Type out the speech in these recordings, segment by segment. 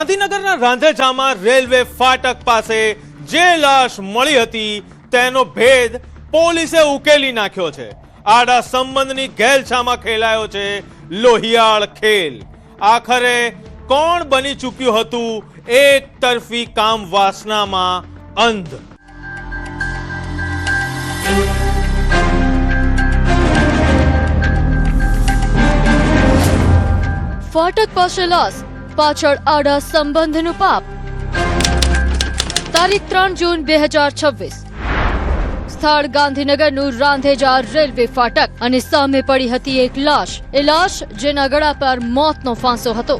ગાંધીનગરના રાંધેજામાં રેલવે ફાટક પાસે જે લાશ મળી હતી તેનો ભેદ પોલીસે ઉકેલી નાખ્યો છે। આડા સંબંધની ઘેલછામાં ખેલાયો છે લોહિયાળ ખેલ। આખરે કોણ બની ચૂક્યું હતું એક તરફી કામ વાસનામાં અંધ। ફાટક પાસે લાશ, પાછળ આડા સંબંધનું પાપ। તારીખ 3 જૂન 2026। સ્થળ ગાંધીનગરનું રાંધેજા રેલવે ફાટક અને સામે પડી હતી એક લાશ। એ લાશ જેના ગળા પર મોતનો ફાંસો હતો।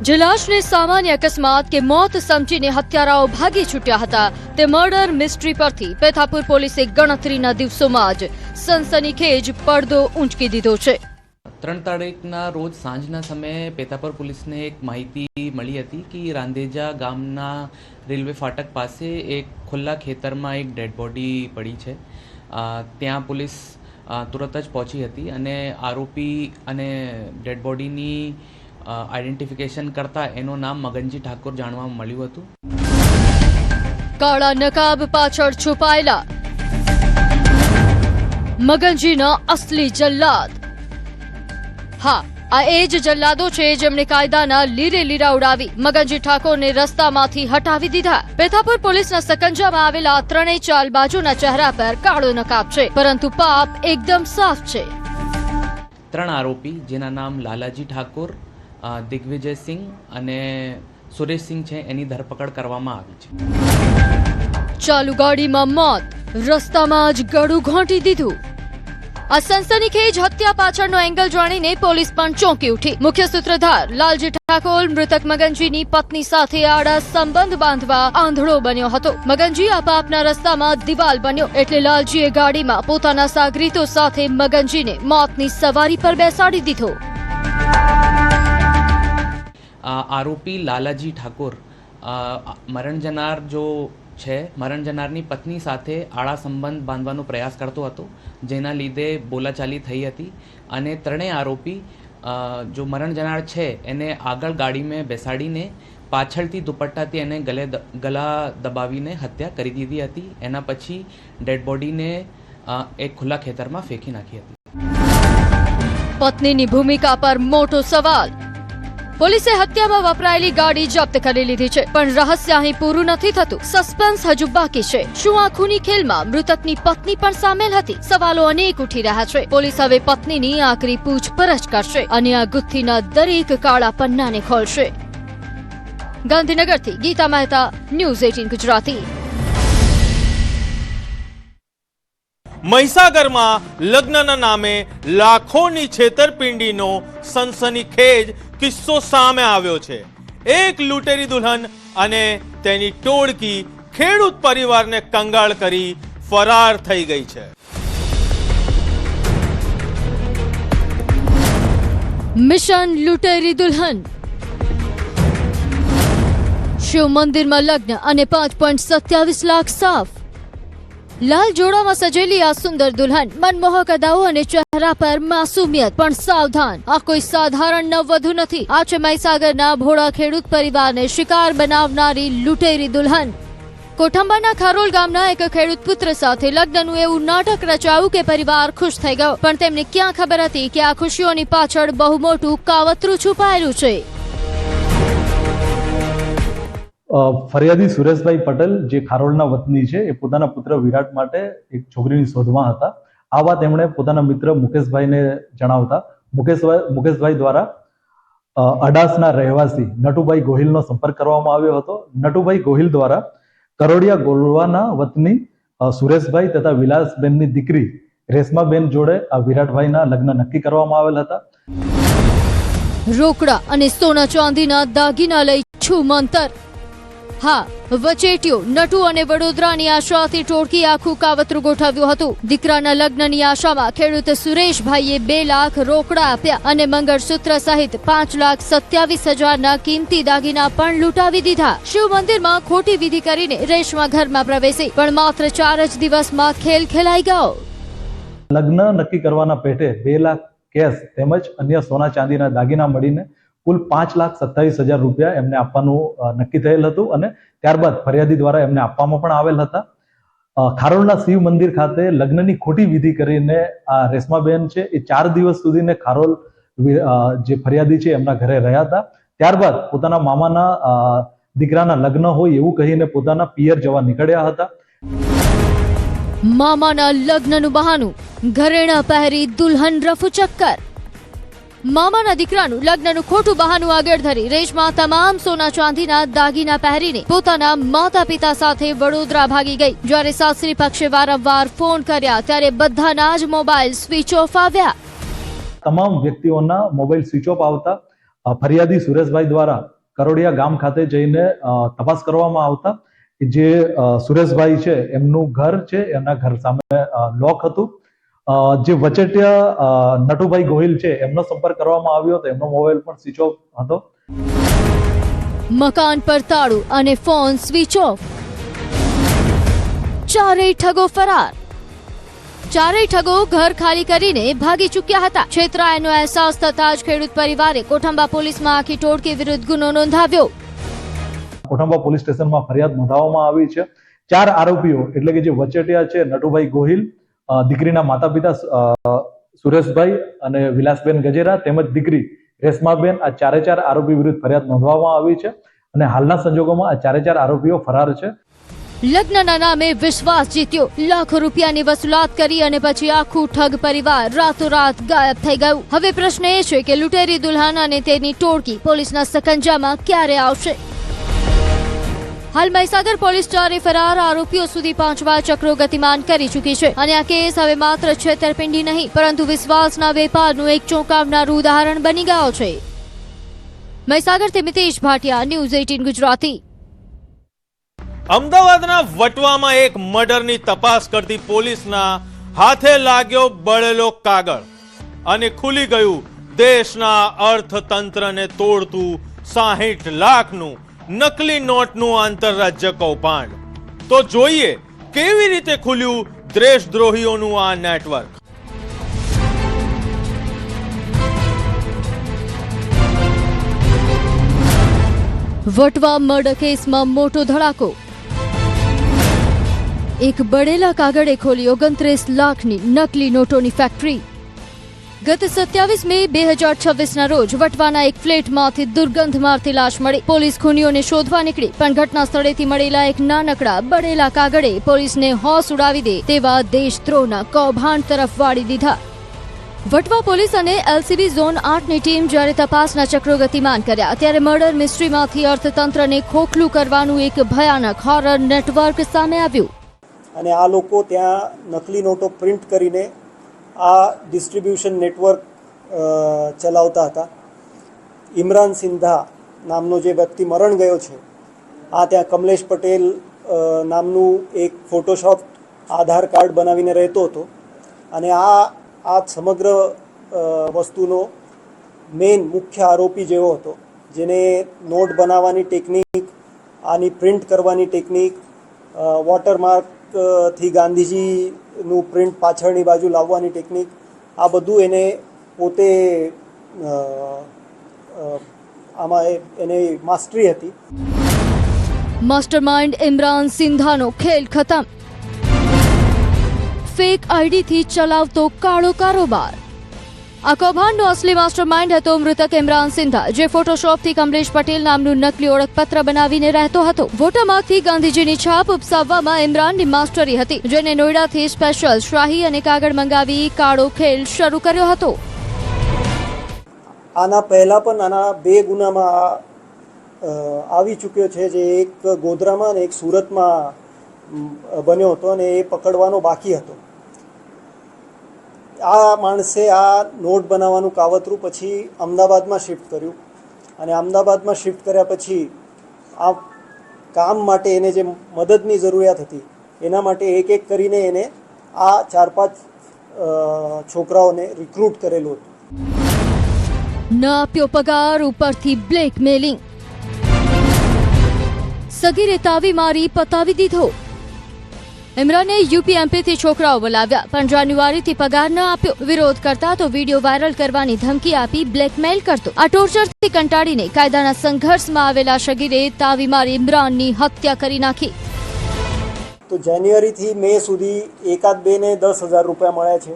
જે લાશને સામાન્ય અકસ્માત કે મોત સમજીને હત્યારાઓ ભાગી છૂટ્યા હતા તે મર્ડર મિસ્ટ્રી પરથી પેથાપુર પોલીસે ગણતરીના દિવસોમાં જ સનસનીખેજ પડદો ઊંચકી દીધો છે। 3 તારીખના રોજ સાંજના સમયે પેથાપુર પોલીસને એક માહિતી મળી હતી કે રાંધેજા ગામના રેલવે ફાટક પાસે એક ખુલ્લા ખેતરમાં એક ડેડ બોડી પડી છે। ત્યાં પોલીસ તુરત જ પહોંચી હતી અને આરોપી અને ડેડ બોડીની આઈડેન્ટિફિકેશન કરતા એનું નામ મગનજી ઠાકોર જાણવા મળ્યું હતું। કાળા નકાબ પાછળ છુપાયેલા મગનજીના અસલી જલ્લાદ। હા, આ એ જ જલ્લાદો છે જેમણે કાયદાના લીરે લીરા ઉડાવી મગનજી ઠાકોરને રસ્તામાંથી હટાવી દીધા। પેથાપુર પોલીસના સકંજામાં આવેલા ત્રણેય ચાલબાજોના ચહેરા પર કાળો નકાબ છે, પરંતુ પાપ એકદમ સાફ છે। 3 આરોપી જેના નામ લાલાજી ઠાકોર, દિગ્વિજય સિંહ અને સુરેશ સિંહ છે એની ધરપકડ કરવામાં આવી છે। ચાલુ ગાડીમાં મોત, રસ્તામાં જ ગળું ઘોંટી દીધું। આ સનસનીખેજ હત્યા પાછળનો એંગલ જાણીને પોલીસ પણ ચોંકી ઉઠી। મુખ્ય સૂત્રધાર લાલજી ઠાકોર મૃતક મગનજીની પત્ની સાથે આડા સંબંધ બાંધવા આંધળો બન્યો હતો। મગનજી આ પાપના રસ્તામાં દિવાલ બન્યો એટલે લાલજીએ ગાડીમાં પોતાના સાગરીતો સાથે મગનજીને મોતની સવારી પર બેસાડી દીધો। આરોપી લાલાજી ઠાકોર મરણ જનાર જો છે મરણ જનારની પત્ની સાથે આડા સંબંધ બાંધવાનો પ્રયાસ કરતો હતો, જેના લીધે બોલાચાલી થઈ હતી અને ત્રણેય આરોપી જો મરણ જનાર છે એને આગળ ગાડીમાં બેસાડીને પાછળથી દુપટ્ટાથી એને ગલા દબાવીને હત્યા કરી દીધી હતી। એના પછી ડેડ બોડીને એક ખુલ્લા ખેતરમાં ફેંકી નાખી હતી। પત્નીની ભૂમિકા પર મોટો સવાલ। પોલીસે હત્યામાં વપરાયેલી ગાડી જપ્ત કરી લીધી છે, પણ રહસ્ય અહીં પૂરું નથી થતું। સસ્પેન્સ હજુ બાકી છે। શું આ ખૂની ખેલમાં મૃતકની પત્ની પણ સામેલ હતી? સવાલો અનેક ઉઠી રહ્યા છે। પોલીસ હવે પત્નીની આકરી પૂછપરછ કરશે અને આ ગુથ્થીના દરેક કાળા પન્નાને ખોલશે। ગાંધીનગરથી ગીતા મહેતા, ન્યૂઝ 18 ગુજરાતી। મહીસાગરમાં લગ્નના નામે લાખોની છેતરપિંડીનો સનસનીખેજ કિસ્સો સામે આવ્યો છે। એક લૂંટેરી દુલ્હન અને તેની ટોળકી ખેડૂત પરિવારને કંગાળ કરી ફરાર થઈ ગઈ છે। મિશન લૂંટેરી દુલ્હન। શિવ મંદિરમાં લગ્ન અને 5.27 લાખ સાફ। લાલ જોડામાં સજેલી આ સુંદર દુલ્હન, મનમોહક અદાઓ અને ચહેરા પર માસુમિયત। પણ સાવધાન, આ કોઈ સાધારણ નવવધુ નથી। આ છે મહીસાગરના ભોળા ખેડૂત પરિવારને શિકાર બનાવનારી લૂંટેરી દુલ્હન। કોઠંબાના ખારોલ ગામના એક ખેડૂત પુત્ર સાથે લગ્નનું એવું નાટક રચાયું કે પરિવાર ખુશ થઈ ગયો, પણ તેમને ક્યાં ખબર હતી કે આ ખુશીઓની પાછળ બહુ મોટું કાવતરું છુપાયેલું છે। ફરિયાદી સુરેશભાઈ પટેલ જે ખારોળના વતની છે એ પોતાના પુત્ર વિરાટ માટે એક છોકરીની શોધમાં હતા। આ વાત એમણે પોતાના મિત્ર મુકેશભાઈને જણાવતા મુકેશભાઈ દ્વારા અડાસના રહેવાસી નટુભાઈ ગોહિલનો સંપર્ક કરવામાં આવ્યો હતો। નટુભાઈ ગોહિલ દ્વારા કરોડિયા ગોલવાના વતની સુરેશભાઈ તથા વિલાસબેનની દીકરી રેશમાબેન જોડે આ વિરાટભાઈના લગ્ન નક્કી કરવામાં આવેલ હતા। રોકડા અને સોના ચાંદીના દાગીના લઈ છુમંતર। હા, વચેટિયો નટુ અને વડોદરાની આશાથી ટોળકી આખું કાવતરું ગોઠવ્યું હતું। દીકરાના લગ્નની આશામાં ખેડૂત સુરેશભાઈએ 2 લાખ રોકડા આપ્યા અને મંગળસૂત્ર સહિત 5,27,000ના કિંમતી દાગીના પણ લૂંટાવી દીધા। શિવ મંદિરમાં ખોટી વિધિ કરીને રેશમા ઘરમાં પ્રવેશી, પણ માત્ર 4 જ દિવસમાં ખેલ ખેલાઈ ગયો। લગ્ન નક્કી કરવાના પેટે 2 લાખ કેશ તેમજ અન્ય સોના ચાંદીના દાગીના મળીને કુલ 5,27,000 રૂપિયા એમને આપવાનું નક્કી થયેલ હતું અને ત્યારબાદ ફરિયાદી દ્વારા એમને આપવામાં પણ આવેલ હતા. ખારોડના શિવ મંદિર ખાતે લગ્નની ખોટી વિધિ કરીને આ રેશમાબેન છે એ 4 દિવસ સુધીને ખારોલ જે ફરિયાદી છે એમના ઘરે રહ્યા હતા. ત્યારબાદ પોતાના મામાના દીકરાના લગ્ન હોય એવું કહીને પોતાના પિયર જવા નીકળ્યા હતા. મામાના લગ્નનું બહાનું, ઘરેણા પહેરી દુલ્હન રફુ ચક્કર. મામાના દીકરાનું લગ્નનું ખોટું બહાનું આગળ ધરી રેશમા તમામ સોના ચાંદીના દાગીના પહેરીને પોતાના માતા પિતા સાથે વડોદરા ભાગી ગઈ. જ્યારે સાસરી પક્ષે વારંવાર ફોન કર્યા ત્યારે બધાના જ મોબાઈલ સ્વિચ ઓફ આવ્યા. તમામ વ્યક્તિઓના મોબાઈલ સ્વિચ ઓફ આવતા ફરિયાદી સુરેશભાઈ દ્વારા કરોડિયા ગામ ખાતે જઈને તપાસ કરવામાં આવતા જે સુરેશભાઈ છે એમનું ઘર છે, એમના ઘર સામે લોક હતું. જે વચેટિયા નટુભાઈ ગોહિલ છે એમનો સંપર્ક કરવામાં આવ્યો હતો, એમનો મોબાઈલ પણ સ્વિચ ઓફ હતો. મકાન પર તાળું અને ફોન સ્વિચ ઓફ. ચારેય ઠગો ફરાર. ચારેય ઠગો ઘર ખાલી કરીને ભાગી ચૂક્યા હતા. છેતરાયાનો અહેસાસ થતા જ ખેડૂત પરિવારે કોઠંબા પોલીસમાં આખી ટોળકી વિરુદ્ધ ગુનો નોંધાવ્યો. કોઠંબા પોલીસ સ્ટેશનમાં ફરિયાદ નોંધાવવામાં આવી છે. 4 આરોપીઓ એટલે કે જે વચેટિયા છે નટુભાઈ ગોહિલ, દીકરીના માતા પિતા સુરેશભાઈ અને વિલાસબેન ગજેરા તેમજ દીકરી રેશમાબેન, આ 4 આરોપી વિરુદ્ધ ફરિયાદ નોંધવામાં આવી છે અને હાલના સંજોગોમાં આ 4 આરોપીઓ ફરાર છે. લગ્નના નામે વિશ્વાસ જીત્યો, લાખો રૂપિયાની વસૂલાત કરી અને પછી આખું ઠગ પરિવાર રાતોરાત ગાયબ થઈ ગયું. હવે પ્રશ્ન એ છે કે લૂંટેરી દુલ્હન અને તેની ટોળકી પોલીસના સકંજામાં ક્યારે આવશે? હાલ મહીસાગર પોલીસ 4 ફરાર આરોપીઓ સુધી પહોંચવા ચક્રો ગતિમાન કરી ચૂકી છે અને આ કેસ હવે માત્ર છેતરપિંડી નહીં પરંતુ વિશ્વાસના વેપારનું એક ચોંકાવનારું ઉદાહરણ બની ગયો છે. મહીસાગરથી મિતેશ ભાટિયા, ન્યૂઝ 18 ગુજરાતી. અમદાવાદના વટવામાં એક મર્ડરની તપાસ કરતી પોલીસના હાથે લાગ્યો બળેલો કાગળ અને ખુલી ગયું દેશના અર્થતંત્રને તોડતું 60 લાખનું નકલી નોટનું આંતરરાજ્ય કૌભાંડ. તો જોઈએ કેવી રીતે ખુલ્યું દેશદ્રોહીઓનું આ નેટવર્ક. વટવા મર્ડર કેસમાં મોટો ધડાકો. એક બળેલા કાગળે ખોલી 29 લાખની નકલી નોટોની ફેક્ટરી. ગત 27 મે 2026ના રોજ વટવાના એક ફ્લેટમાંથી દુર્ગંધ મારતી લાશ મળી. પોલીસ ખૂનીઓને શોધવા નીકળી પણ ઘટના સ્થળેથી મળેલા એક નાનકડા બળેલા કાગળે પોલીસને હોશ ઉડાવી દે તેવા દેશદ્રોહના કૌભાંડ તરફ વાળી દીધા. વટવા પોલીસ અને એલસીબી ઝોન 8ની ટીમ જ્યારે તપાસના ચક્રો ગતિમાન કર્યા ત્યારે મર્ડર મિસ્ટ્રીમાંથી અર્થતંત્રને ખોખલું કરવાનું એક ભયાનક હોરર નેટવર્ક સામે આવ્યું. અને આ લોકો ત્યાં નકલી નોટો પ્રિન્ટ કરીને આ ડિસ્ટ્રીબ્યુશન નેટવર્ક ચલાવતા હતા. ઇમરાન સિંધા નામનો જે વ્યક્તિ મરણ ગયો છે, આ ત્યાં કમલેશ પટેલ નામનું એક ફોટોશોપ આધાર કાર્ડ બનાવીને રહેતો હતો અને આ સમગ્ર વસ્તુનો મેઇન મુખ્ય આરોપી જેવો હતો, જેને નોટ બનાવવાની ટેકનિક, આની પ્રિન્ટ કરવાની ટેકનિક, વોટરમાર્કથી ગાંધીજીનું પ્રિન્ટ પાછળની બાજુ લાવવાની ટેકનિક, આ બધું એને પોતે આમાં એને માસ્ટરી હતી. માસ્ટરમાઇન્ડ ઇમરાન સિંધાનો ખેલ ખતમ. ફેક આઈડીથી ચલાવતો કાળો કારોબાર. આ કૌભાંડનો અસલી માસ્ટરમાઇન્ડ હતો મૃતક ઇમરાન સિંધા, જે ફોટોશોપથી કમલેશ પટેલ નામનું નકલી ઓળખપત્ર બનાવીને રહેતો હતો. વોટરમાર્કથી ગાંધીજીની છાપ ઉપસાવવામાં ઇમરાનની માસ્ટરી હતી, જેને નોઈડાથી સ્પેશિયલ શાહી અને કાગળ મંગાવી કાળો ખેલ શરૂ કર્યો હતો. આના પહેલા પણ આના 2 ગુનામાં આવી ચૂક્યો છે, જે એક ગોધરામાં અને એક સુરતમાં બન્યો હતો અને એ પકડવાનો બાકી હતો. આ માણસે આ નોટ બનાવવાનું કાવતરું પછી અમદાવાદમાં શિફ્ટ કર્યું અને અમદાવાદમાં શિફ્ટ કર્યા પછી આ કામ માટે એને જે મદદની જરૂરિયાત હતી એના માટે એક એક કરીને એને આ 4-5 છોકરાઓને રિક્રુટ કરેલું હતું. ન આપ્યો પગાર, ઉપરથી બ્લેકમેલિંગ. સગીરે તાવી મારી પતાવી દીધો. ઇમરાને યુપીએમપીથી છોકરાઓ બોલાવ્યા પણ જાન્યુઆરીથી પગાર ન આપ્યો. વિરોધ કરતા તો વિડીયો વાયરલ કરવાની ધમકી આપી બ્લેકમેલ કરતો. આ ટોર્ચરથી કંટાળીને કાયદાના સંઘર્ષમાં આવેલા શગીરે તાવી મારી ઇમરાનની હત્યા કરી નાખી. તો જાન્યુઆરીથી મે સુધી એકાદ બેને 10,000 રૂપિયા મળ્યા છે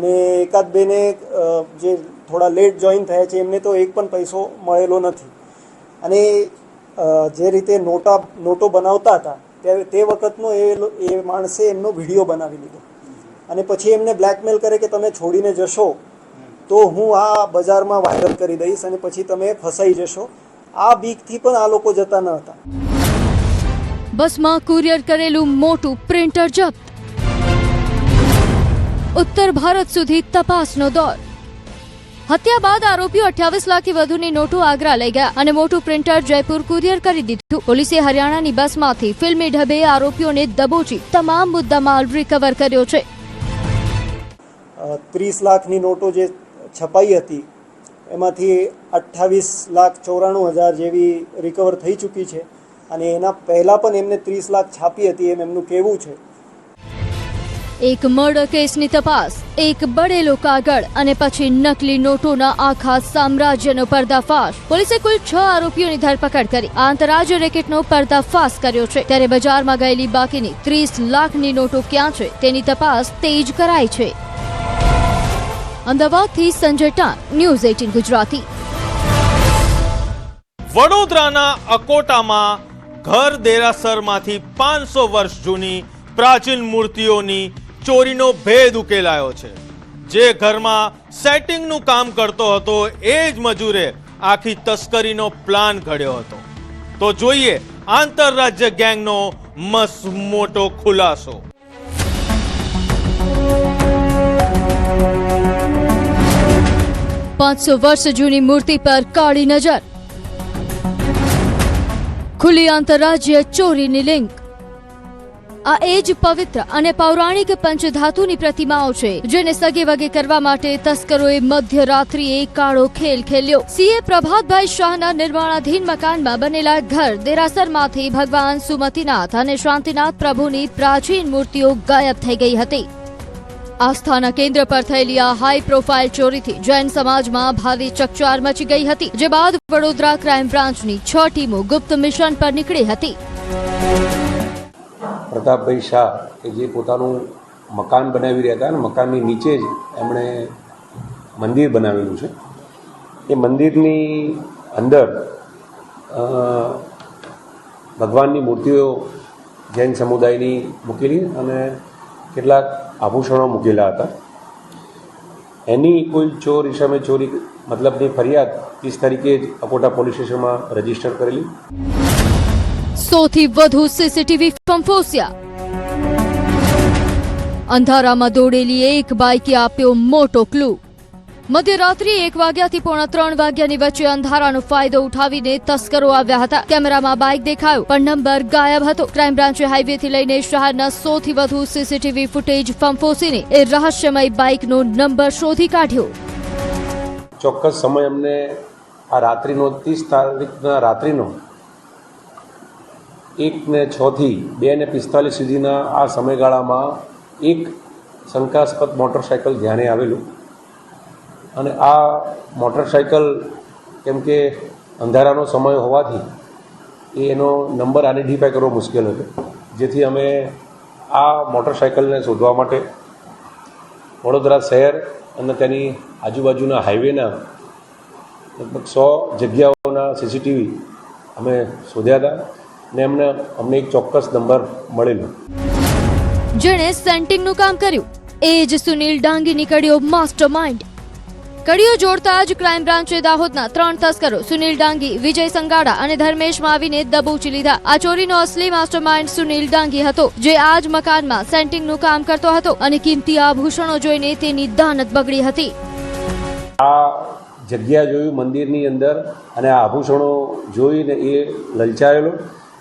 અને એકાદ બેને જે થોડા લેટ જોઈન થયા છે એમને તો એક પણ પૈસો મળેલો નથી. અને જે રીતે નોટો બનાવતા હતા તે વખતનો એ માણસે એમનો વિડીયો બનાવી લીધો અને પછી એમને બ્લેકમેલ કરે કે તમે છોડીને જશો તો હું આ બજારમાં વાયરલ કરી દઈશ અને પછી તમે ફસાઈ જશો. આ બીકથી પણ આ લોકો જતા ન હતા. બસમાં કુરિયર કરેલું મોટું પ્રિન્ટર જપ્ત. ઉત્તર ભારત સુધી તપાસનો દોર. હત્યા બાદ આરોપીઓ 28 લાખથી વધુની નોટો આગ્રા લઈ ગયા અને મોટું પ્રિન્ટર જયપુર કુરિયર કરી દીધું. પોલીસે હરિયાણાની બસમાંથી ફિલ્મી ઢબે આરોપીઓને દબોચી તમામ મુદ્દામાલ રિકવર કર્યો છે. 30 લાખની નોટો જે છપાઈ હતી એમાંથી 28,94,000 જેવી રિકવર થઈ ચૂકી છે અને એના પહેલાં પણ એમને 30 લાખ છાપી હતી એમ એમનું કહેવું છે. એક મર્ડર કેસની તપાસ, એક બળેલો કાગળ અને પછી નકલી નોટોના આખા સામ્રાજ્યનો પર્દાફાશ. પોલીસે કુલ 6 આરોપીઓની ધરપકડ કરી આંતરરાજ્ય રેકેટનો પર્દાફાશ કર્યો છે. ત્યારે બજારમાં ગયેલી બાકીની 30 લાખની નોટો ક્યાં છે તેની તપાસ તેજ કરાઈ છે. અમદાવાદથી સંજય ટાણ, ન્યૂઝ 18 ગુજરાતી. વડોદરાના અકોટામાં ઘર દેરાસરમાંથી 500 વર્ષ જૂની પ્રાચીન મૂર્તિઓની ચોરીનો ભેદ ઉકેલાયો છે. જે ઘરમાં સેટિંગનું કામ કરતો હતો એ જ મજૂરે આખી તસ્કરીનો પ્લાન ઘડ્યો હતો. તો જોઈએ આંતરરાજ્ય ગેંગનો મસ્ત મોટો ખુલાસો. ₹500 વર્ષ જૂની મૂર્તિ પર કાળી નજર. ખુલ્લી આંતરરાજ્ય ચોરીની લિંક. આ એ જ પવિત્ર અને પૌરાણિક પંચધાતુની પ્રતિમાઓ છે જેને સગે વગે કરવા માટે તસ્કરોએ મધ્યરાત્રિએ કાળો ખેલ ખેલ્યો. સીએ પ્રભાતભાઈ શાહના નિર્માણાધીન મકાનમાં બનેલા ઘર દેરાસરમાંથી ભગવાન સુમતિનાથ અને શાંતિનાથ પ્રભુની પ્રાચીન મૂર્તિઓ ગાયબ થઈ ગઈ હતી. આસ્થાના કેન્દ્ર પર થયેલી આ હાઈ પ્રોફાઇલ ચોરીથી જૈન સમાજમાં ભારે ચકચાર મચી ગઈ હતી. જે બાદ વડોદરા ક્રાઇમ બ્રાન્ચની 6 ટીમો ગુપ્ત મિશન પર નીકળી હતી. પ્રતાપભાઈ શાહ કે જે પોતાનું મકાન બનાવી રહ્યા હતા અને મકાનની નીચે જ એમણે મંદિર બનાવેલું છે. એ મંદિરની અંદર ભગવાનની મૂર્તિઓ જૈન સમુદાયની મૂકેલી અને કેટલાક આભૂષણો મૂકેલા હતા. એની કોઈ ચોર ઇસમે ચોરી મતલબની ફરિયાદ 30 તારીખે જ અકોટા પોલીસ સ્ટેશનમાં રજીસ્ટર કરેલી. સૌથી વધુ સીસીટીવી ફંફોસિયા. અંધારામાં દોડેલી એક બાઇકે આપ્યો મોટો ક્લુ. મધ્યરાત્રિ 1 વાગ્યાથી 2:45 વાગ્યાની વચ્ચે અંધારાનો ફાયદો ઉઠાવીને તસ્કરો આવ્યા હતા. કેમેરામાં બાઇક દેખાયો પણ નંબર ગાયબ હતો. ક્રાઇમ બ્રાન્ચે હાઈવેથી લઈને શહેરના સૌથી વધુ સીસીટીવી ફૂટેજ ફંફોસીને એ રહસ્યમય બાઇકનો નંબર શોધી કાઢ્યો. ચોક્કસ સમય અમને આ રાત્રિનો 30 તારીખના રાત્રિનો 1:06 થી 2:45 સુધીના આ સમયગાળામાં એક શંકાસ્પદ મોટરસાઇકલ ધ્યાને આવેલું અને આ મોટરસાઇકલ કેમ કે અંધારાનો સમય હોવાથી એનો નંબર આઈડેન્ટિફાય કરવો મુશ્કેલ હતો. જેથી અમે આ મોટરસાઇકલને શોધવા માટે વડોદરા શહેર અને તેની આજુબાજુના હાઈવેના લગભગ 100 જગ્યાઓના સીસીટીવી અમે શોધ્યા હતા ને અમને એક ચોક્કસ નંબર મળેલો. જેણે સેન્ટિંગનું કામ કર્યું એ જ સુનિલ ડાંગી નીકળ્યો માસ્ટર માઇન્ડ. કડીઓ જોડતા જ ક્રાઇમ બ્રાન્ચે દાહોદના 3 તસ્કરો સુનિલ ડાંગી, વિજય સંગાડા અને ધર્મેશ માવીને દબોચી લીધા. આ ચોરીનો અસલી માસ્ટર માઇન્ડ સુનિલ ડાંગી હતો જે આ જ મકાનમાં સેન્ટિંગનું કામ કરતો હતો અને કિંમતી આભૂષણો જોઈને તેની દાનત બગડી હતી. આ જગ્યા જોયું મંદિરની અંદર અને આ આભૂષણો જોઈને એ લલચાયેલો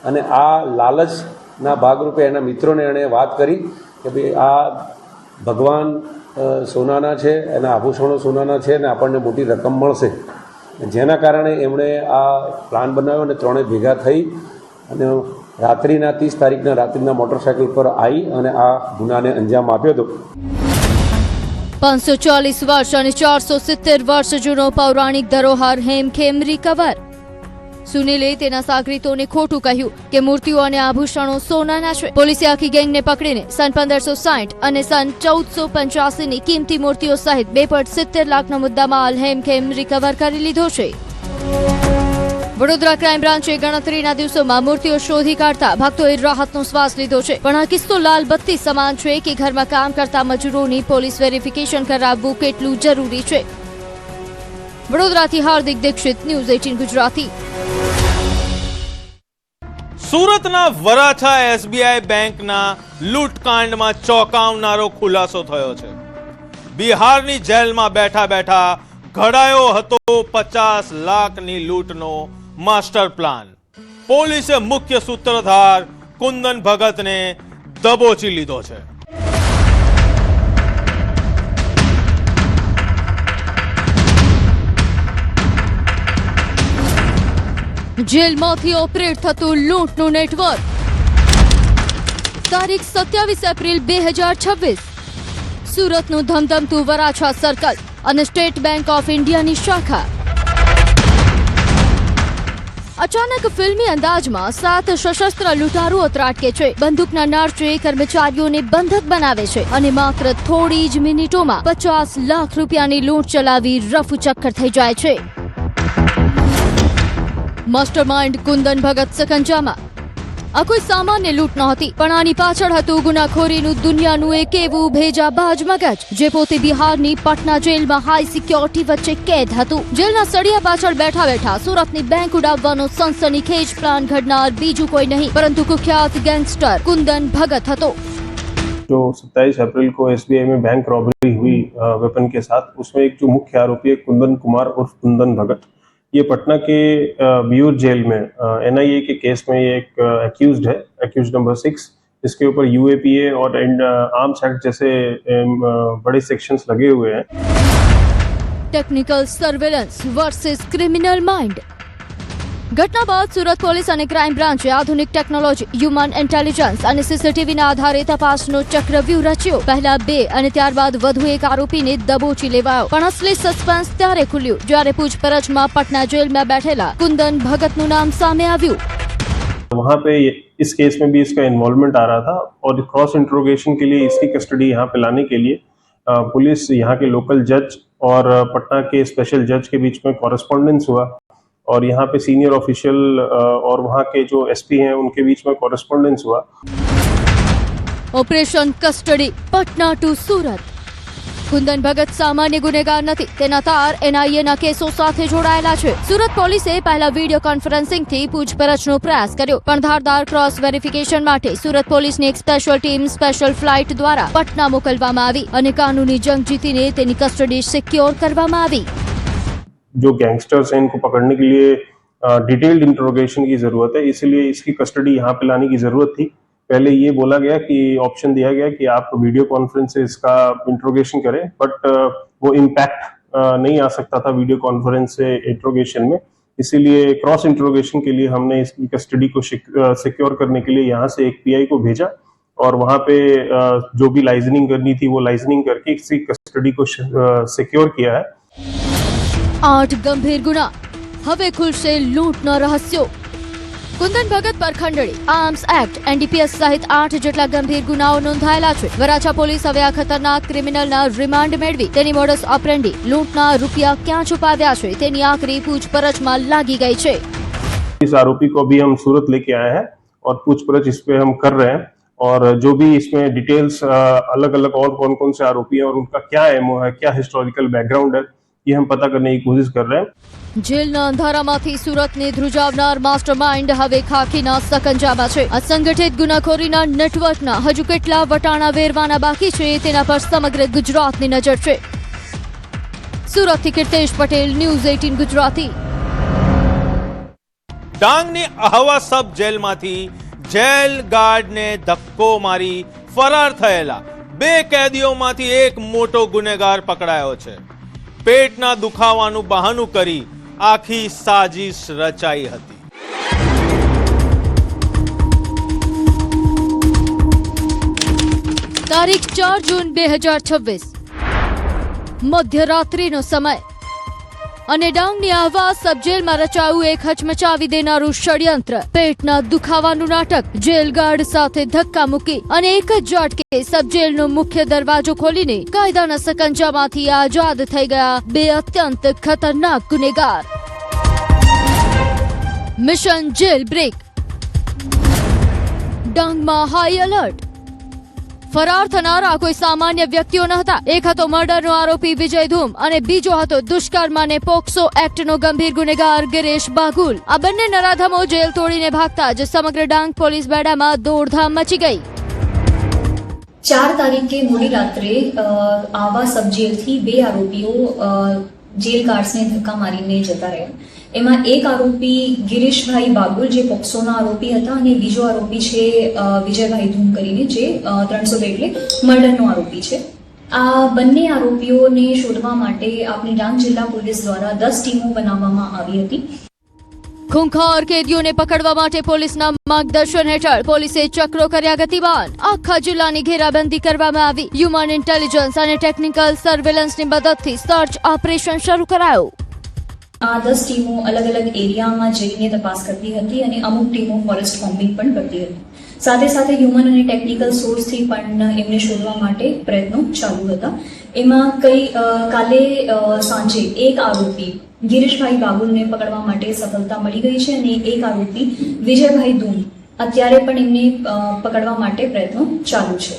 અને આ લાલચના ભાગરૂપે એના મિત્રોને એણે વાત કરી કે ભાઈ આ ભગવાન સોનાના છે, એના આભૂષણો સોનાના છે અને આપણને મોટી રકમ મળશે. જેના કારણે એમણે આ પ્લાન બનાવ્યો અને ત્રણે ભેગા થઈ અને રાત્રિના 30 તારીખના રાત્રિના મોટરસાઇકલ પર આવી અને આ ગુનાને અંજામ આપ્યો હતો. 540 વર્ષ અને 470 વર્ષ જૂનો પૌરાણિક ધરોહર હેમખેમ રિકવર. સુનિલે તેના સાગરીતોને ખોટું કહ્યું કે મૂર્તિઓ અને આભૂષણો સોનાના છે. પોલીસે આખી ગેંગને પકડીને સન 1560 અને સન 1485 ની કિંમતી મૂર્તિઓ સહિત 2.70 લાખનો મુદ્દામાલ હેમખેમ રિકવર કરી લીધો છે. વડોદરા ક્રાઇમ બ્રાન્ચે ગણતરીના દિવસોમાં મૂર્તિઓ શોધી કાઢતા ભક્તોએ રાહતનો શ્વાસ લીધો છે. પણ આ કિસ્સો લાલ બત્તી સમાન છે કે ઘરમાં કામ કરતા મજૂરોની પોલીસ વેરિફિકેશન કરાવવું કેટલું જરૂરી છે. વડોદરાથી હાર્દિક દીક્ષિત, ન્યૂઝ 18 ગુજરાતી. સુરતના વરાછા એસબીઆઈ બેંકના લૂંટકાંડમાં ચોંકાવનારો ખુલાસો થયો છે. બિહારની જેલમાં બેઠા બેઠા ઘડાયો હતો 50 લાખની લૂંટનો માસ્ટર પ્લાન. પોલીસે મુખ્ય સૂત્રધાર કુંદન ભગતને દબોચી લીધો છે. જેલમાંથી ઓપરેટ થતું લૂંટનું નેટવર્ક. તારીખ 27 એપ્રિલ 2026. સુરતનું ધમધમતું વરાછા સર્કલ અને સ્ટેટ બેંક ઓફ ઇન્ડિયાની શાખા. અચાનક ફિલ્મી અંદાજમાં 7 સશસ્ત્ર લૂંટારુઓ ત્રાટકે છે. બંદૂકના નાર્ચે કર્મચારીઓને બંધક બનાવે છે અને માત્ર થોડી જ મિનિટોમાં 50 લાખ રૂપિયાની લૂંટ ચલાવી રફુચક્કર થઈ જાય છે. માસ્ટરમાઇન્ડ કુંદન ભગત સકંજામાં. આ કોઈ સામાન્ય લૂંટ નહોતી, પણ આની પાછળ હતું ગુનાખોરીનું દુનિયાનું એક એવું ભેજાબાજ મગજ જે પોતે બિહારની પટના જેલમાં હાઈ સિક્યોરિટી વચ્ચે કેદ હતું. જેલના સળિયા પાછળ બેઠા બેઠા સુરતની બેંક ઉડાવવાનો સનસનીખેજ પ્લાન ઘડનાર બીજું કોઈ નહીં પરંતુ કુખ્યાત ગેંગસ્ટર કુંદન ભગત હતો. जो 27 अप्रैल को एसबीआई में बैंक रॉबरी हुई वेपन के साथ, उसमें एक जो मुख्य आरोपी है कुंदन कुमार उर्फ कुंदन भगत, ये पटना के बियूर जेल में एनआईए के केस में ये एक एक्यूज्ड है, एक्यूज्ड नंबर 6, जिसके ऊपर यूएपीए और आर्म्स एक्ट जैसे बड़े सेक्शंस लगे हुए हैं. Technical surveillance versus criminal mind. ઘટના બાદ સુરત પોલીસ અને ક્રાઇમ બ્રાન્ચે આધુનિક ટેકનોલોજી, હ્યુમન ઇન્ટેલિજન્સ અને સીસીટીવીના આધારે તપાસનો ચક્રવ્યૂહ રચ્યો. પહેલા 2 અને ત્યારબાદ વધુ એક આરોપીને દબોચી લેવાયો. પણ અસલી સસ્પેન્સ ત્યારે ખુલ્યું જ્યારે પૂછપરછમાં પટના જેલમાં बैठेला कुंदन भगत નું નામ સામે આવ્યું. वहाँ पे इस केस में भी इसका इन्वॉल्वमेंट आ रहा था और क्रॉस इंट्रोगेशन के लिए इसकी कस्टडी यहाँ पे लाने के लिए पुलिस, यहाँ के लोकल जज और पटना के स्पेशल जज के बीच में कॉरेस्पॉन्डेंस हुआ और यहाँ पे सीनियर ऑफिशियल और वहाँ के जो एसपी हैं उनके बीच में कॉरेस्पॉन्डेंस हुआ. Operation custody Patna to Surat. Kundan Bhagat સામાન્ય ગુનેગાર નથી, તેના તાર એનઆઈએના કેસો સાથે જોડાયેલા છે. સુરત પોલીસે પહેલા વિડીયો કોન્ફરન્સિંગથી પૂછપરછનો પ્રયાસ કર્યો, પણ ધારદાર ક્રોસ વેરિફિકેશન માટે સુરત પોલીસની એક સ્પેશિયલ ટીમ સ્પેશિયલ ફ્લાઇટ દ્વારા પટના મોકલવામાં આવી અને કાનૂની જંગ જીતીને તેની કસ્ટડી સિક્યોર કરવામાં આવી. जो गैंगस्टर्स हैं इनको पकड़ने के लिए डिटेल्ड इंट्रोगेशन की ज़रूरत है, इसलिए इसकी कस्टडी यहाँ पे लाने की ज़रूरत थी. पहले ये बोला गया कि ऑप्शन दिया गया कि आप वीडियो कॉन्फ्रेंस से इसका इंट्रोगेशन करें, बट वो इम्पैक्ट नहीं आ सकता था वीडियो कॉन्फ्रेंस से इंट्रोगेशन में. इसीलिए क्रॉस इंट्रोगेशन के लिए हमने इसकी कस्टडी को सिक्योर करने के लिए यहाँ से एक पीआई को भेजा और वहाँ पे जो भी लाइजनिंग करनी थी वो लाइजनिंग करके इसकी कस्टडी को सिक्योर किया है. 8 ગંભીર ગુના, હવે ખુલશે લૂંટના રહસ્યો. કુંદન ભગત પર ખંડણી, આર્મ્સ એક્ટ, એનડીપીએસ સહિત 8 જેટલા ગંભીર ગુનાઓ નોંધાયેલા છે. વરાછા પોલીસ હવે આ ખતરનાક ક્રિમિનલના રિમાન્ડ મેળવી તેની મોડસ ઓપરેન્ડી, લૂંટના રૂપિયા ક્યાં છુપાવ્યા છે તેની આખરી પૂછપરછમાં લાગી ગઈ છે. इस आरोपी को अभी हम सूरत लेके आए हैं और पूछपरछ इस पे हम कर रहे हैं और जो भी इसमें डिटेल्स अलग अलग और कौन कौन से आरोपी हैं और उनका क्या एमओ है, क्या हिस्टोरिकल बैकग्राउंड है, ये हम पता करने की कोशिश कर रहे हैं. જેલના અંધારામાંથી સુરતને ધ્રુજાવનાર માસ્ટરમાઇન્ડ હવે ખાખીના સકંજામાં છે. અસંગઠિત ગુનાખોરીના નેટવર્કના હજુ કેટલા વટાણા વેરવાના બાકી છે તેના પર સમગ્ર ગુજરાતની નજર છે. સુરતથી કીર્તેશ પટેલ, ન્યૂઝ 18 ગુજરાતી. ડાંગની આહવા સબ જેલમાંથી જેલ ગાર્ડને ધક્કો મારી ફરાર થયેલા 2 કેદીઓમાંથી એક મોટો ગુનેગાર પકડાયો છે. પેટના દુખાવાનું બહાનું કરી આખી સાજિશ રચાઈ હતી. તારીખ 4 જૂન 2026 મધ્યરાત્રિનો સમય અને ડાંગની આહવા સબજેલમાં રચાયું એક હચમચાવી દેનારું ષડયંત્ર. પેટના દુખાવાનું નાટક. જેલ ગાર્ડ સાથે ધક્કા મૂકી અને એક જ ઝાટકે સબજેલનો મુખ્ય દરવાજો ખોલીને કાયદાના સકંજામાંથી આઝાદ થઈ ગયા બે અત્યંત ખતરનાક ગુનેગાર. Mission jail break. ડાંગમાં હાઈ એલર્ટ. ફરાર થનારા કોઈ સામાન્ય વ્યક્તિઓ ન હતા. એક હતો મર્ડરનો આરોપી વિજય ધૂમ અને બીજો હતો દુષ્કર્મ અને પોક્સો એક્ટનો ગંભીર ગુનેગાર ગિરીશ બાગુલ. આ બંને નરાધમો જેલ તોડીને ભાગતા જ સમગ્ર ડાંગ પોલીસ બેડામાં દોડધામ મચી ગઈ. 4 તારીખે મોડી રાત્રે આવા સબ જેલથી 2 આરોપીઓ જેલ ગાર્ડ્સને ધક્કા મારીને જતા રહ્યા. એમાં એક આરોપી ગિરીશભાઈ બાગુલ જે પોક્સોના આરોપી હતા અને બીજો આરોપી છે વિજયભાઈ ધૂમ કરીને જે 302 એટલે મર્ડરનો આરોપી છે. આ બંને આરોપીઓને શોધવા માટે આપણી ડાંગ જિલ્લા પોલીસ દ્વારા 10 ટીમો બનાવવામાં આવી હતી. ખૂંખાર કેદીઓને પકડવા માટે પોલીસના માર્ગદર્શન હેઠળ પોલીસે ચક્રો કર્યા ગતિમાન. આખા જિલ્લાની ઘેરાબંધી કરવામાં આવી. હ્યુમન ઇન્ટેલિજન્સ અને ટેકનિકલ સર્વેલન્સની મદદથી સર્ચ ઓપરેશન શરૂ કરાયું. આ 10 ટીમો અલગ અલગ એરિયામાં જઈને તપાસ કરતી હતી અને અમુક ટીમો ફોરેસ્ટ કોમ્બિંગ પણ કરતી હતી. સાથે સાથે હ્યુમન અને ટેકનિકલ સોર્સથી પણ એમને શોધવા માટે પ્રયત્નો ચાલુ હતા. એમાં કાલે સાંજે એક આરોપી ગિરીશભાઈ બાગુલને પકડવા માટે સફળતા મળી ગઈ છે અને એક આરોપી વિજયભાઈ ધૂમ અત્યારે પણ એમને પકડવા માટે પ્રયત્નો ચાલુ છે.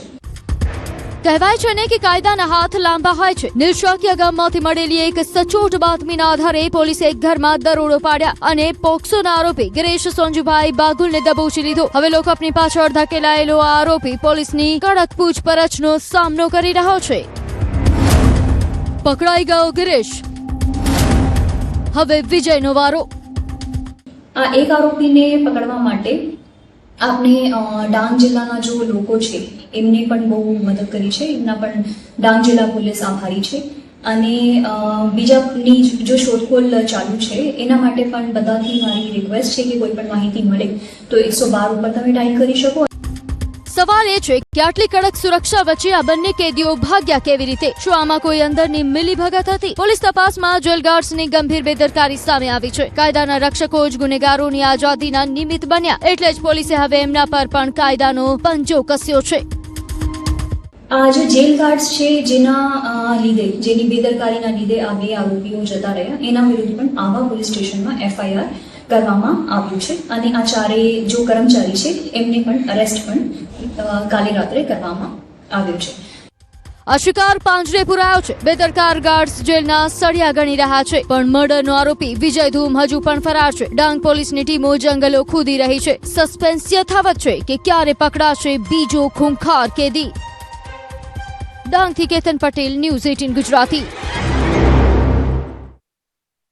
કહેવાય છે ને કે કાયદાના હાથ લાંબા હોય છે. નિલશાકિયા ગામમાંથી મળેલી એક સચોટ બાતમીના આધારે પોલીસે એક ઘરમાં દરોડો પાડ્યા અને પોક્સોના આરોપી ગિરીશ સોંજુભાઈ બાગુલને દબોચી લીધો. હવે લોકઅપની પાછળ ધકેલાયેલો આ આરોપી પોલીસની કડક પૂછપરછનો સામનો કરી રહ્યો છે. પકડાઈ ગયો ગિરીશ. હવે વિજયનો વારો. આ એક આરોપીને પકડવા માટે આપણે ડાંગ જિલ્લાના જો લોકો છે એમને પણ બહુ મદદ કરી છે. એમના પણ ડાંગ જિલ્લા પોલીસ આભારી છે અને બીજાની જો શોધખોળ ચાલુ છે એના માટે પણ બધાથી મારી રિક્વેસ્ટ છે કે કોઈ પણ માહિતી મળે તો 112 ઉપર તમે ડાયલ કરી શકો. સવાલ એ છે કે આટલી કડક સુરક્ષા વચ્ચે આ બંને કેદીઓ ભાગ્યા કેવી રીતે? શું આમાં કોઈ અંદરની મિલીભગત હતી? પોલીસ તપાસમાં જેલ ગાર્ડ્સની ગંભીર બેદરકારી સામે આવી છે. કાયદાના રક્ષકો જ ગુનેગારોની આઝાદીના નિમિત્ત બન્યા. એટલે જ પોલીસે હવે એમના પર પણ કાયદાનો પંજો કસ્યો છે. આ જે જેલ ગાર્ડ્સ છે જેની બેદરકારીના લીધે આ 2 આરોપીઓ જતા રહ્યા એના વિરુદ્ધ પણ આવા પોલીસ સ્ટેશનમાં FIR કરવામાં આવ્યું છે અને આ 4 જો કર્મચારી છે એમને પણ અરેસ્ટ પણ કાલે રાત્રે કરવામાં આવ્યું છે. આ શિકાર પાંજરે પુરાયો છે. બેદરકાર ગાર્ડ્સ જેલના સળિયા ગણી રહ્યા છે પણ મર્ડરનો આરોપી વિજય ધૂમ હજુ પણ ફરાર છે. ડાંગ પોલીસની ટીમો જંગલો ખોદી રહી છે. સસ્પેન્સ યથાવત છે કે ક્યારે પકડાશે બીજો ખૂંખાર કેદી. ડાંગથી કેતન પટેલ, ન્યૂઝ 18 ગુજરાતી.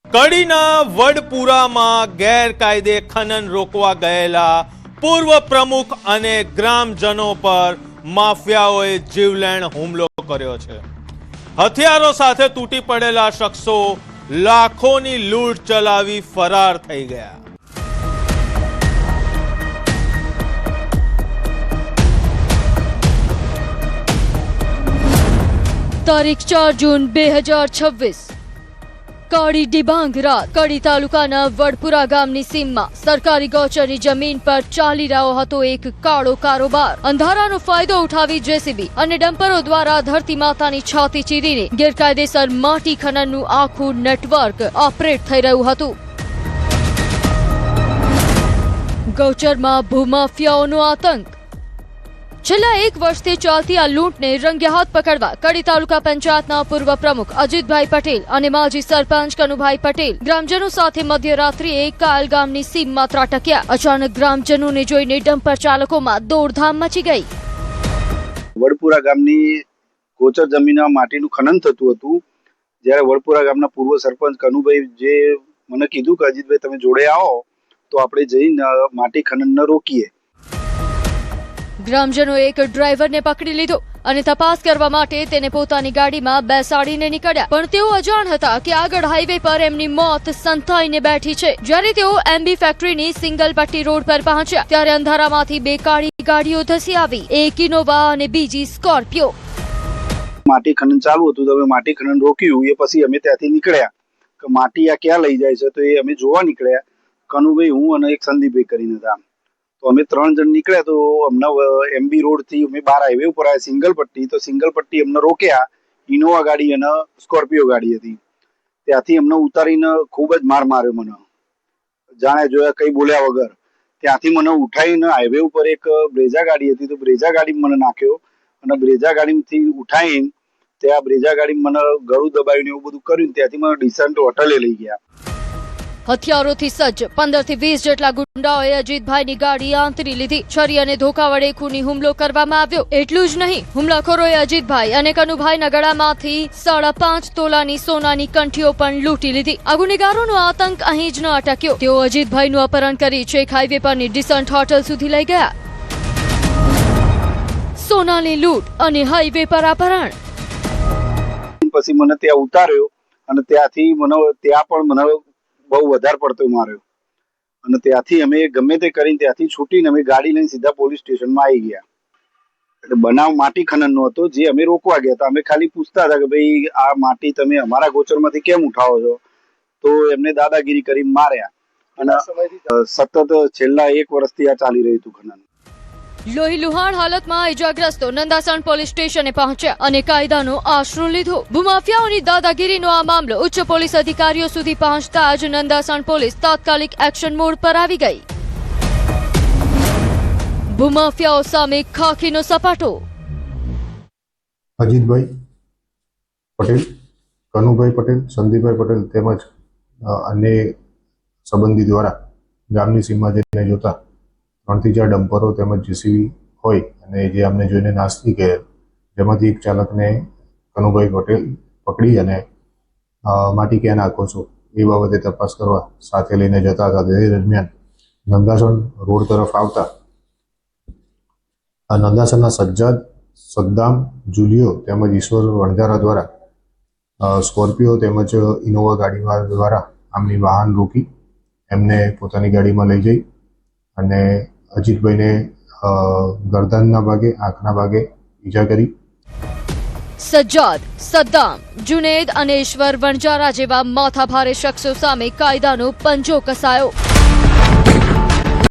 કડીના વડપુરામાં ગેરકાયદે ખનન રોકવા ગયેલા પૂર્વ પ્રમુખ અને ગ્રામજનો પર માફિયાઓએ જીવલેણ હુમલો કર્યો છે. હથિયારો સાથે તૂટી પડેલા શખ્સો લાખોની લૂંટ ચલાવી ફરાર થઈ ગયા. તારીખ 4 જૂન 2026 કડી ડિબાંગ રાત. કડી તાલુકાના વડપુરા ગામની સીમમાં સરકારી ગૌચરની જમીન પર ચાલી રહ્યો હતો એક કાળો કારોબાર. અંધારાનો ફાયદો ઉઠાવી જેસીબી અને ડમ્પરો દ્વારા ધરતી માતાની છાતી ચીરીને ગેરકાયદેસર માટી ખનનનું આખું નેટવર્ક ઓપરેટ થઈ રહ્યું હતું. ગૌચરમાં ભૂમાફિયાઓનો આતંક. છેલ્લા 1 વર્ષથી ચાલતી આ લૂંટને રંગે હાથ પકડવા કડી તાલુકા પંચાયતના પૂર્વ પ્રમુખ અજીતભાઈ પટેલ અને માજી સરપંચ કનુભાઈ પટેલ ગ્રામજનો સાથે મધ્યરાત્રિએ કાયલ ગામની સીમમાં ત્રાટક્યા. અચાનક ગ્રામજનોને જોઈને ડમ્પર ચાલકોમાં દોડધામ મચી ગઈ. વડપુરા ગામની ગોચર જમીનમાં માટીનું ખનન થતું હતું. જ્યારે વડપુરા ગામના પૂર્વ સરપંચ કનુભાઈ જે મને કીધું કે અજીતભાઈ તમે જોડે આવો તો આપણે જઈને માટી ખનનને રોકીએ. ગ્રામજનોએ એક ડ્રાઈવરને પકડી લીધો અને તપાસ કરવા માટે તેને પોતાની ગાડીમાં બેસાડીને નીકળ્યા. પણ તેઓ અજાણ હતા કે આગળ હાઈવે પર એમની મોત સંતાઈને બેઠી છે. જ્યારે તેઓ MB ફેક્ટરીની સિંગલ પટ્ટી રોડ પર પહોંચ્યા ત્યારે અંધારામાંથી 2 કાળી ગાડીઓ ધસી આવી, એક ઇનોવા અને બીજી સ્કોર્પિયો. માટી ખનન ચાલુ હતું તો અમે માટી ખનન રોક્યું. એ પછી અમે ત્યાંથી નીકળ્યા કે માટી આ ક્યાં લઈ જાય છે, તો એ અમે જોવા નીકળ્યા. કનુભાઈ, હું અને એક સંદીપભાઈ કરીને હતા. તો અમે 3 જણ નીકળ્યા. તો અમને MB રોડ થી અમે 12 હાઈવે ઉપર આવ્યા, સિંગલ પટ્ટી. તો સિંગલ પટ્ટી અમને રોક્યા. ઇનોવા ગાડી અને સ્કોર્પિયો ગાડી હતી. ત્યાંથી અમને ઉતારીને ખૂબ જ માર માર્યો મને, જાણે જોયા કઈ બોલ્યા વગર. ત્યાંથી મને ઉઠાવીને હાઈવે ઉપર એક બ્રેઝા ગાડી હતી, તો બ્રેઝા ગાડીમાં મને નાખ્યો અને બ્રેઝા ગાડીમાંથી ઉઠાવીને ત્યાં બ્રેઝા ગાડીમાં મને ગળું દબાવીને એવું બધું કર્યું. ત્યાંથી મને ડિસન્ટ હોટલે લઈ ગયા. હથિયારોથી સજ્જ 15 થી 20 જેટલા ગુંડાઓએ અજીતભાઈની ગાડી આંતરી લીધી. છરી અને ધોકા વડે ખૂની હુમલો કરવામાં આવ્યો. એટલું જ નહીં, હુમલાખોરોએ અજીતભાઈ અને કનુભાઈના ગળામાંથી 5.5 તોલાની સોનાની કંઠીઓ પણ લૂંટી લીધી. આ ગુનેગારોનો આતંક અહીં જ ન અટક્યો. તેઓ અજીતભાઈનું અપહરણ કરી છેક હાઈવે પરની ડિસન્ટ હોટલ સુધી લઈ ગયા. સોનાની લૂંટ અને હાઈવે પર અપહરણ. પછી મને ત્યાં ઉતાર્યો અને ત્યાંથી ત્યાં પણ મને બહુ વધારે પડતો માર્યો અને ત્યાંથી અમે ગમે તે કરીને ત્યાંથી છૂટીને અમે ગાડી લઈને સીધા પોલીસ સ્ટેશનમાં આવી ગયા. એટલે બનાવ માટી ખનનનો હતો, જે અમે રોકવા ગયા હતા. અમે ખાલી પૂછતા હતા કે ભાઈ આ માટી તમે અમારા ગોચરમાંથી કેમ ઉઠાવો છો, તો એમને દાદાગીરી કરી માર્યા. અને સતત છેલ્લા 1 વર્ષથી આ ચાલી રહ્યું હતું ખનન. લોહીલુહાણ હાલતમાં ઇજાગ્રસ્તો નંદાસણ પોલીસ સ્ટેશને પહોંચ્યા અને કાયદાનો આશરો લીધો. ભૂમાફિયાઓની દાદાગીરીનો આ મામલો ઉચ્ચ પોલીસ અધિકારીઓ સુધી પહોંચતા જ નંદાસણ પોલીસ તાત્કાલિક એક્શન મોડ પર આવી ગઈ. ભૂમાફિયાઓ સામે ખાખીનો સપાટો. અજીતભાઈ પટેલ, કનુભાઈ પટેલ, સંદીપભાઈ પટેલ તેમજ અન્ય સંબંધી દ્વારા ગામની સીમા જઈને જોતા 3 થી 4 ડમ્પરો તેમજ JCB હોય અને જે અમને જોઈને નાસતી ગયેલ, જેમાંથી એક ચાલકને કનુભાઈ પટેલ પકડી અને માટી ક્યાં નાખો છો એ બાબતે તપાસ કરવા સાથે લઈને જતા હતા. તે દરમિયાન નંદાસણ રોડ તરફ આવતા નંદાસણના સજ્જાદ, સદ્દામ, જુલિયો તેમજ ઈશ્વર વણઝારા દ્વારા સ્કોર્પિયો તેમજ ઇનોવા ગાડી દ્વારા આમની વાહન રોકી એમને પોતાની ગાડીમાં લઈ જઈ અને અજીતભાઈને ગરદનના ભાગે, આંખના ભાગે ઈજા કરી. સજ્જાદ, સદ્દામ, જુનેદ અને ઈશ્વર વણજારા જેવા માથાભારે શખ્સો સામે કાયદાનો પંજો કસાયો.